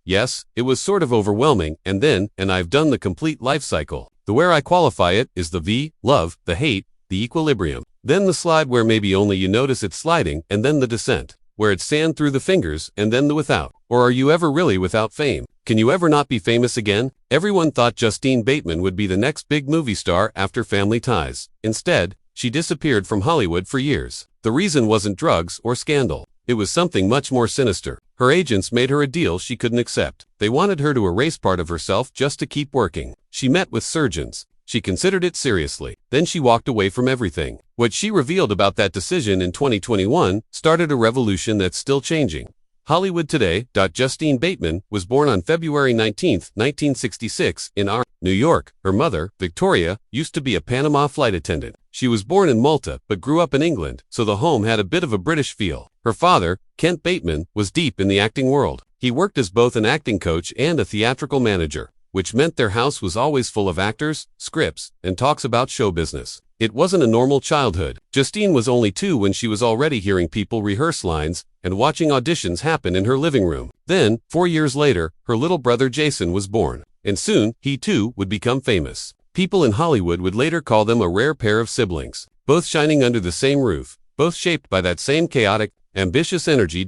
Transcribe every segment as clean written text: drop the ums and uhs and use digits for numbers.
Yes, it was sort of overwhelming, and I've done the complete life cycle. The where I qualify it is the V, love, the hate, the equilibrium. Then the slide where maybe only you notice it sliding, and then the descent, where it's sand through the fingers, and then the without. Or are you ever really without fame? Can you ever not be famous again? Everyone thought Justine Bateman would be the next big movie star after Family Ties. Instead, she disappeared from Hollywood for years. The reason wasn't drugs or scandal. It was something much more sinister. Her agents made her a deal she couldn't accept. They wanted her to erase part of herself just to keep working. She met with surgeons. She considered it seriously. Then she walked away from everything. What she revealed about that decision in 2021 started a revolution that's still changing. Hollywood Today. Justine Bateman was born on February 19, 1966, in New York. Her mother, Victoria, used to be a Panama flight attendant. She was born in Malta but grew up in England, so the home had a bit of a British feel. Her father, Kent Bateman, was deep in the acting world. He worked as both an acting coach and a theatrical manager, which meant their house was always full of actors, scripts, and talks about show business. It wasn't a normal childhood. Justine was only 2 when she was already hearing people rehearse lines and watching auditions happen in her living room. Then, 4 years later, her little brother Jason was born, and soon, he too would become famous. People in Hollywood would later call them a rare pair of siblings, both shining under the same roof, both shaped by that same chaotic, ambitious energy.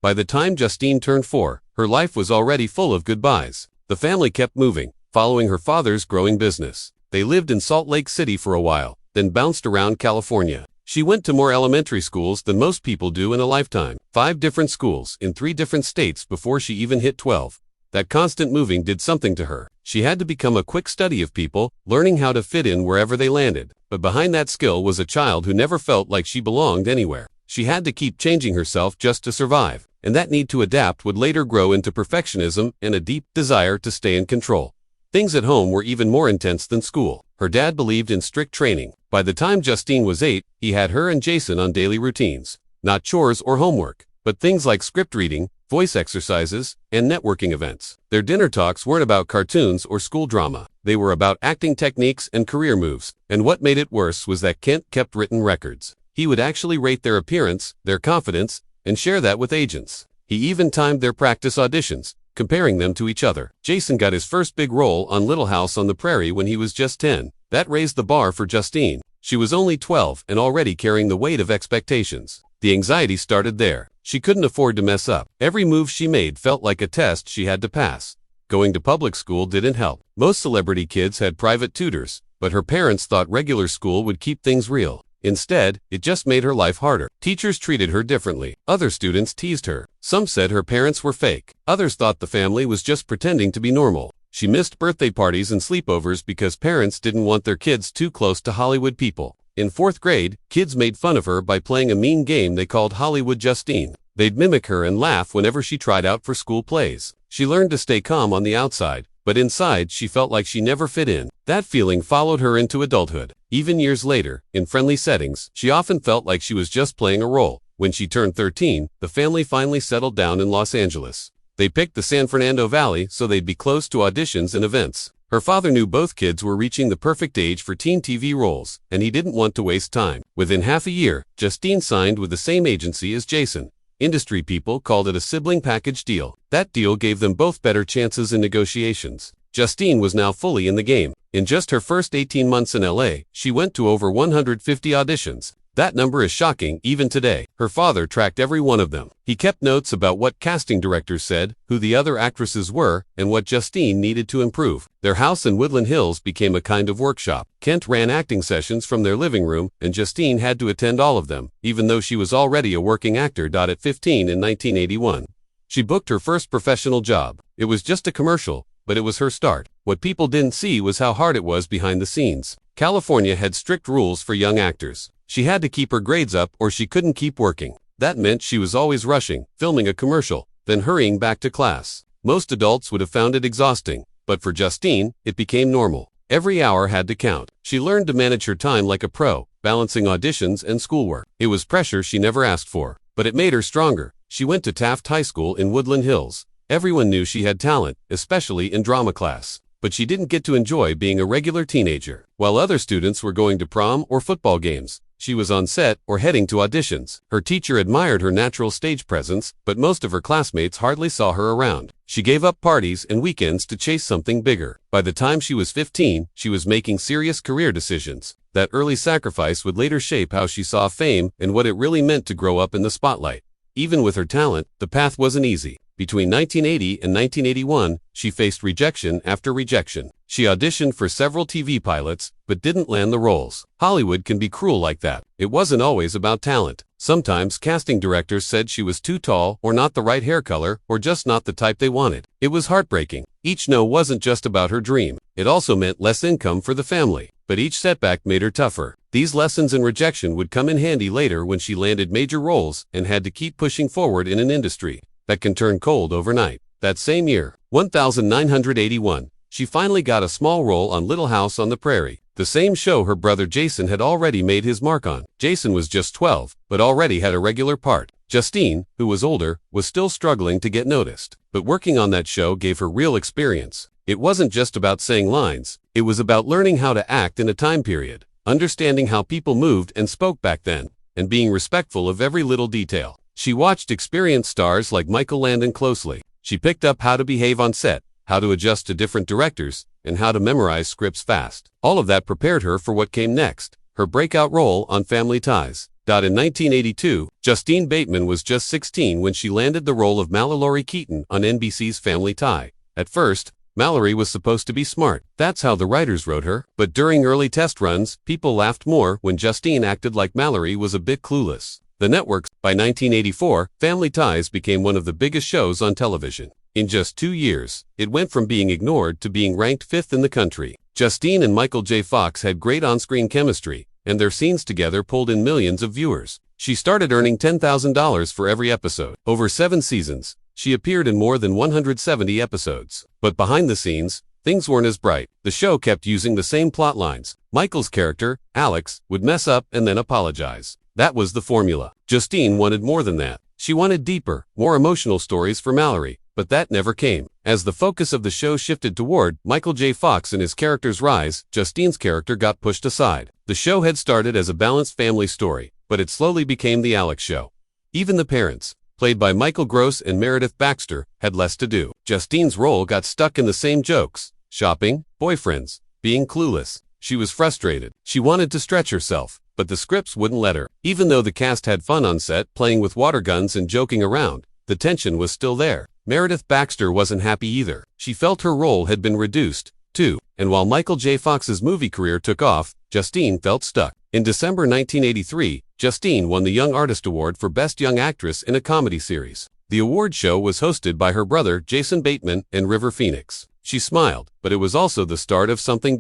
By the time Justine turned 4, her life was already full of goodbyes. The family kept moving, following her father's growing business. They lived in Salt Lake City for a while, then bounced around California. She went to more elementary schools than most people do in a lifetime. 5 different schools in 3 different states before she even hit 12. That constant moving did something to her. She had to become a quick study of people, learning how to fit in wherever they landed. But behind that skill was a child who never felt like she belonged anywhere. She had to keep changing herself just to survive, and that need to adapt would later grow into perfectionism and a deep desire to stay in control. Things at home were even more intense than school. Her dad believed in strict training. By the time Justine was 8, he had her and Jason on daily routines. Not chores or homework, but things like script reading, voice exercises, and networking events. Their dinner talks weren't about cartoons or school drama. They were about acting techniques and career moves. And what made it worse was that Kent kept written records. He would actually rate their appearance, their confidence, and share that with agents. He even timed their practice auditions, comparing them to each other. Jason got his first big role on Little House on the Prairie when he was just 10. That raised the bar for Justine. She was only 12 and already carrying the weight of expectations. The anxiety started there. She couldn't afford to mess up. Every move she made felt like a test she had to pass. Going to public school didn't help. Most celebrity kids had private tutors, but her parents thought regular school would keep things real. Instead, it just made her life harder. Teachers treated her differently. Other students teased her. Some said her parents were fake. Others thought the family was just pretending to be normal. She missed birthday parties and sleepovers because parents didn't want their kids too close to Hollywood people. In 4th grade, kids made fun of her by playing a mean game they called Hollywood Justine. They'd mimic her and laugh whenever she tried out for school plays. She learned to stay calm on the outside, but inside she felt like she never fit in. That feeling followed her into adulthood. Even years later, in friendly settings, she often felt like she was just playing a role. When she turned 13, the family finally settled down in Los Angeles. They picked the San Fernando Valley so they'd be close to auditions and events. Her father knew both kids were reaching the perfect age for teen TV roles, and he didn't want to waste time. Within half a year, Justine signed with the same agency as Jason. Industry people called it a sibling package deal. That deal gave them both better chances in negotiations. Justine was now fully in the game. In just her first 18 months in LA, she went to over 150 auditions. That number is shocking even today. Her father tracked every one of them. He kept notes about what casting directors said, who the other actresses were, and what Justine needed to improve. Their house in Woodland Hills became a kind of workshop. Kent ran acting sessions from their living room, and Justine had to attend all of them, even though she was already a working actor. At 15 in 1981, she booked her first professional job. It was just a commercial, but it was her start. What people didn't see was how hard it was behind the scenes. California had strict rules for young actors. She had to keep her grades up or she couldn't keep working. That meant she was always rushing, filming a commercial, then hurrying back to class. Most adults would have found it exhausting, but for Justine, it became normal. Every hour had to count. She learned to manage her time like a pro, balancing auditions and schoolwork. It was pressure she never asked for, but it made her stronger. She went to Taft High School in Woodland Hills. Everyone knew she had talent, especially in drama class. But she didn't get to enjoy being a regular teenager. While other students were going to prom or football games, she was on set or heading to auditions. Her teacher admired her natural stage presence, but most of her classmates hardly saw her around. She gave up parties and weekends to chase something bigger. By the time she was 15, she was making serious career decisions. That early sacrifice would later shape how she saw fame and what it really meant to grow up in the spotlight. Even with her talent, the path wasn't easy. Between 1980 and 1981, she faced rejection after rejection. She auditioned for several TV pilots, but didn't land the roles. Hollywood can be cruel like that. It wasn't always about talent. Sometimes casting directors said she was too tall, or not the right hair color, or just not the type they wanted. It was heartbreaking. Each no wasn't just about her dream. It also meant less income for the family. But each setback made her tougher. These lessons and rejection would come in handy later when she landed major roles and had to keep pushing forward in an industry that can turn cold overnight. That same year, 1981, she finally got a small role on Little House on the Prairie, the same show her brother Jason had already made his mark on. Jason was just 12, but already had a regular part. Justine, who was older, was still struggling to get noticed. But working on that show gave her real experience. It wasn't just about saying lines, it was about learning how to act in a time period, understanding how people moved and spoke back then, and being respectful of every little detail. She watched experienced stars like Michael Landon closely. She picked up how to behave on set, how to adjust to different directors, and how to memorize scripts fast. All of that prepared her for what came next, her breakout role on Family Ties. In 1982, Justine Bateman was just 16 when she landed the role of Mallory Keaton on NBC's Family Tie. At first, Mallory was supposed to be smart. That's how the writers wrote her. But during early test runs, people laughed more when Justine acted like Mallory was a bit clueless. The networks. By 1984, Family Ties became one of the biggest shows on television. In just 2 years, it went from being ignored to being ranked 5th in the country. Justine and Michael J. Fox had great on-screen chemistry, and their scenes together pulled in millions of viewers. She started earning $10,000 for every episode. Over 7 seasons, she appeared in more than 170 episodes. But behind the scenes, things weren't as bright. The show kept using the same plot lines. Michael's character, Alex, would mess up and then apologize. That was the formula. Justine wanted more than that. She wanted deeper, more emotional stories for Mallory, but that never came. As the focus of the show shifted toward Michael J. Fox and his character's rise, Justine's character got pushed aside. The show had started as a balanced family story, but it slowly became the Alex show. Even the parents, played by Michael Gross and Meredith Baxter, had less to do. Justine's role got stuck in the same jokes: shopping, boyfriends, being clueless. She was frustrated. She wanted to stretch herself, but the scripts wouldn't let her. Even though the cast had fun on set, playing with water guns and joking around, the tension was still there. Meredith Baxter wasn't happy either. She felt her role had been reduced, too. And while Michael J. Fox's movie career took off, Justine felt stuck. In December 1983, Justine won the Young Artist Award for Best Young Actress in a Comedy Series. The award show was hosted by her brother Jason Bateman and River Phoenix. She smiled, but it was also the start of something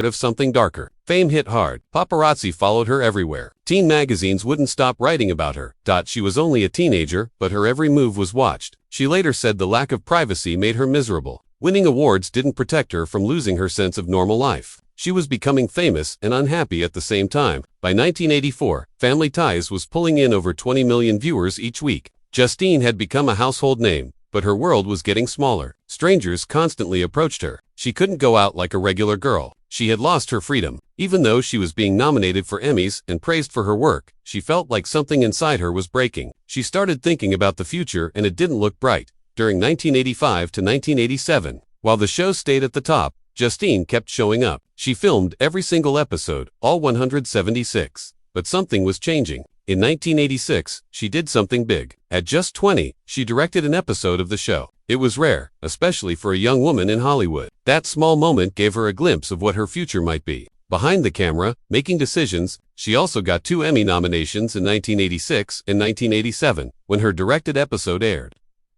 darker. Fame hit hard. Paparazzi followed her everywhere. Teen magazines wouldn't stop writing about her. She was only a teenager, but her every move was watched. She later said the lack of privacy made her miserable. Winning awards didn't protect her from losing her sense of normal life. She was becoming famous and unhappy at the same time. By 1984, Family Ties was pulling in over 20 million viewers each week. Justine had become a household name, but her world was getting smaller. Strangers constantly approached her. She couldn't go out like a regular girl. She had lost her freedom. Even though she was being nominated for Emmys and praised for her work, she felt like something inside her was breaking. She started thinking about the future, and it didn't look bright. During 1985 to 1987, while the show stayed at the top, Justine kept showing up. She filmed every single episode, all 176. But something was changing. In 1986, she did something big. At just 20, she directed an episode of the show. It was rare, especially for a young woman in Hollywood. That small moment gave her a glimpse of what her future might be. Behind the camera, making decisions, she also got 2 Emmy nominations in 1986 and 1987, when her directed episode aired.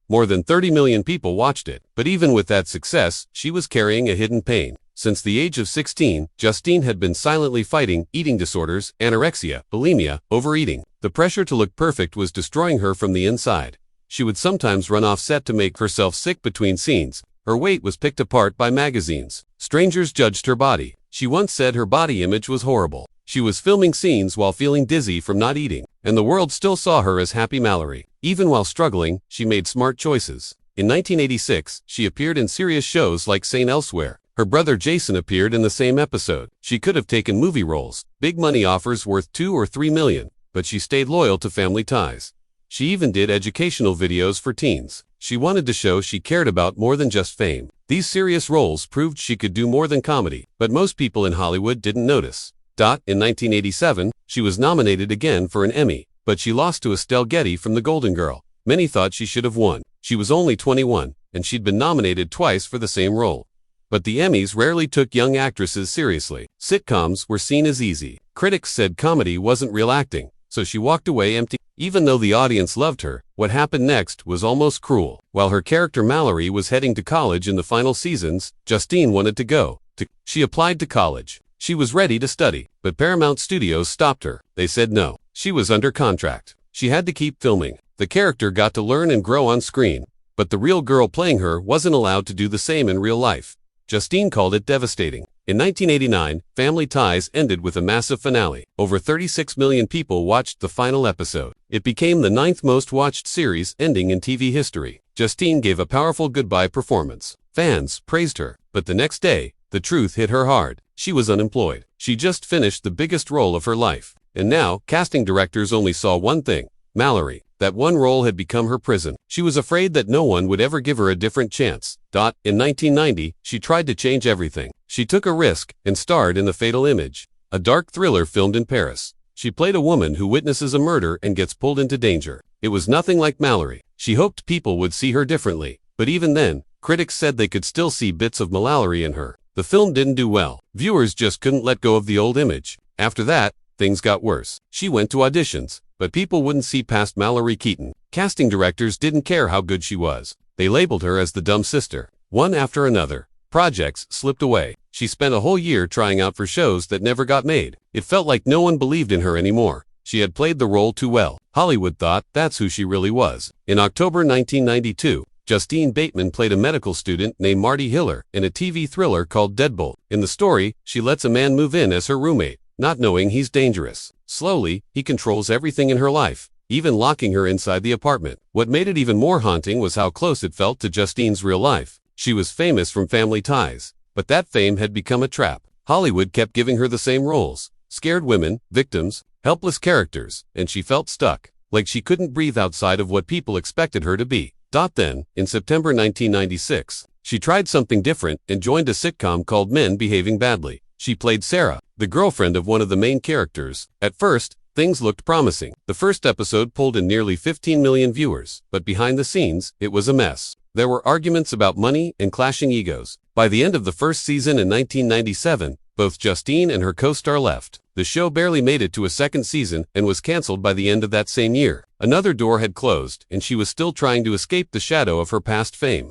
More than 30 million people watched it. But even with that success, she was carrying a hidden pain. Since the age of 16, Justine had been silently fighting eating disorders, anorexia, bulimia, overeating. The pressure to look perfect was destroying her from the inside. She would sometimes run off set to make herself sick between scenes. Her weight was picked apart by magazines. Strangers judged her body. She once said her body image was horrible. She was filming scenes while feeling dizzy from not eating, and the world still saw her as Happy Mallory. Even while struggling, she made smart choices. In 1986, she appeared in serious shows like St. Elsewhere. Her brother Jason appeared in the same episode. She could have taken movie roles, big money offers worth $2 or $3 million, but she stayed loyal to Family Ties. She even did educational videos for teens. She wanted to show she cared about more than just fame. These serious roles proved she could do more than comedy, but most people in Hollywood didn't notice. In 1987, she was nominated again for an Emmy, but she lost to Estelle Getty from The Golden Girl. Many thought she should have won. She was only 21, and she'd been nominated twice for the same role. But the Emmys rarely took young actresses seriously. Sitcoms were seen as easy. Critics said comedy wasn't real acting, so she walked away empty. Even though the audience loved her, what happened next was almost cruel. While her character Mallory was heading to college in the final seasons, Justine wanted to go. She applied to college. She was ready to study, but Paramount Studios stopped her. They said no. She was under contract. She had to keep filming. The character got to learn and grow on screen, but the real girl playing her wasn't allowed to do the same in real life. Justine called it devastating. In 1989, Family Ties ended with a massive finale. Over 36 million people watched the final episode. It became the 9th most watched series ending in TV history. Justine gave a powerful goodbye performance. Fans praised her, but the next day, the truth hit her hard. She was unemployed. She just finished the biggest role of her life. And now, casting directors only saw one thing: Mallory. That one role had become her prison. She was afraid that no one would ever give her a different chance. In 1990, she tried to change everything. She took a risk and starred in The Fatal Image, a dark thriller filmed in Paris. She played a woman who witnesses a murder and gets pulled into danger. It was nothing like Mallory. She hoped people would see her differently, but even then, critics said they could still see bits of Mallory in her. The film didn't do well. Viewers just couldn't let go of the old image. After that, things got worse. She went to auditions, but people wouldn't see past Mallory Keaton. Casting directors didn't care how good she was. They labeled her as the dumb sister. One after another, projects slipped away. She spent a whole year trying out for shows that never got made. It felt like no one believed in her anymore. She had played the role too well. Hollywood thought that's who she really was. In October 1992, Justine Bateman played a medical student named Marty Hiller in a TV thriller called Deadbolt. In the story, she lets a man move in as her roommate, not knowing he's dangerous. Slowly, he controls everything in her life, even locking her inside the apartment. What made it even more haunting was how close it felt to Justine's real life. She was famous from Family Ties, but that fame had become a trap. Hollywood kept giving her the same roles: scared women, victims, helpless characters, and she felt stuck, like she couldn't breathe outside of what people expected her to be. Then, in September 1996, she tried something different and joined a sitcom called Men Behaving Badly. She played Sarah, the girlfriend of one of the main characters. At first, things looked promising. The first episode pulled in nearly 15 million viewers, but behind the scenes, it was a mess. There were arguments about money and clashing egos. By the end of the first season in 1997, both Justine and her co-star left. The show barely made it to a second season and was canceled by the end of that same year. Another door had closed, and she was still trying to escape the shadow of her past fame.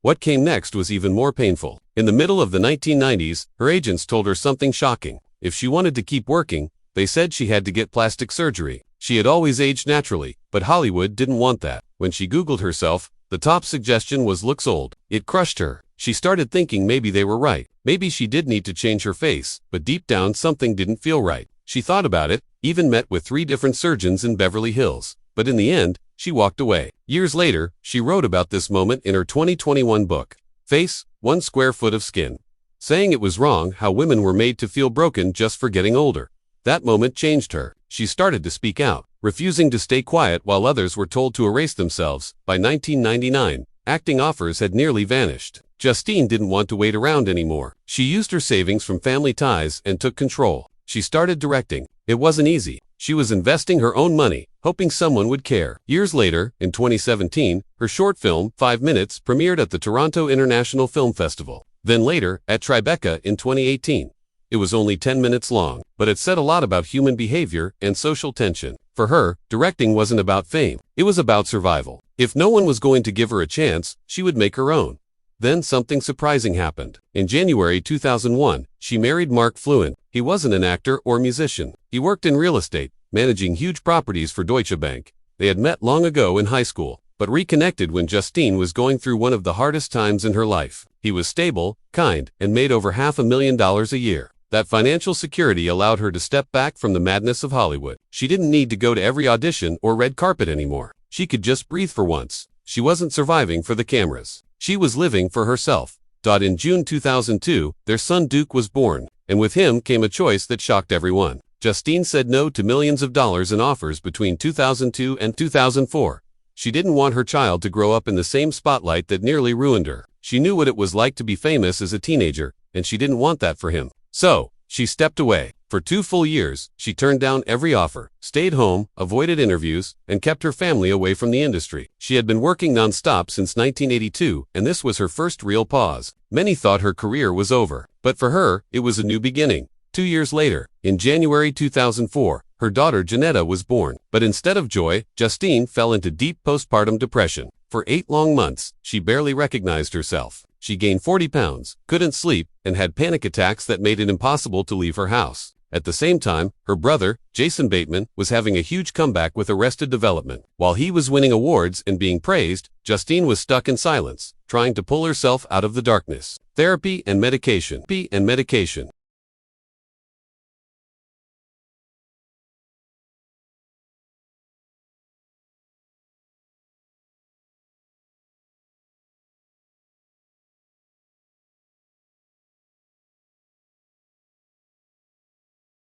What came next was even more painful. In the middle of the 1990s, her agents told her something shocking. If she wanted to keep working, they said she had to get plastic surgery. She had always aged naturally, but Hollywood didn't want that. When she Googled herself, the top suggestion was "looks old." It crushed her. She started thinking maybe they were right. Maybe she did need to change her face, but deep down something didn't feel right. She thought about it, even met with 3 different surgeons in Beverly Hills. But in the end, she walked away. Years later, she wrote about this moment in her 2021 book, Face, 1 Square Foot of Skin, saying it was wrong how women were made to feel broken just for getting older. That moment changed her. She started to speak out, refusing to stay quiet while others were told to erase themselves. By 1999, acting offers had nearly vanished. Justine didn't want to wait around anymore. She used her savings from Family Ties and took control. She started directing. It wasn't easy. She was investing her own money, hoping someone would care. Years later, in 2017, her short film, 5 Minutes, premiered at the Toronto International Film Festival. Then later, at Tribeca in 2018. It was only 10 minutes long, but it said a lot about human behavior and social tension. For her, directing wasn't about fame. It was about survival. If no one was going to give her a chance, she would make her own. Then something surprising happened. In January 2001, she married Mark Fluent. He wasn't an actor or musician. He worked in real estate, managing huge properties for Deutsche Bank. They had met long ago in high school, but reconnected when Justine was going through one of the hardest times in her life. He was stable, kind, and made over $500,000 a year. That financial security allowed her to step back from the madness of Hollywood. She didn't need to go to every audition or red carpet anymore. She could just breathe for once. She wasn't surviving for the cameras. She was living for herself. In June 2002, their son Duke was born, and with him came a choice that shocked everyone. Justine said no to millions of dollars in offers between 2002 and 2004. She didn't want her child to grow up in the same spotlight that nearly ruined her. She knew what it was like to be famous as a teenager, and she didn't want that for him. So, she stepped away. For 2 full years, she turned down every offer, stayed home, avoided interviews, and kept her family away from the industry. She had been working non-stop since 1982, and this was her first real pause. Many thought her career was over, but for her, it was a new beginning. 2 years later, in January 2004, her daughter Janetta was born. But instead of joy, Justine fell into deep postpartum depression. For 8 long months, she barely recognized herself. She gained 40 pounds, couldn't sleep, and had panic attacks that made it impossible to leave her house. At the same time, her brother, Justine Bateman, was having a huge comeback with Arrested Development. While he was winning awards and being praised, Justine was stuck in silence, trying to pull herself out of the darkness. Therapy and medication.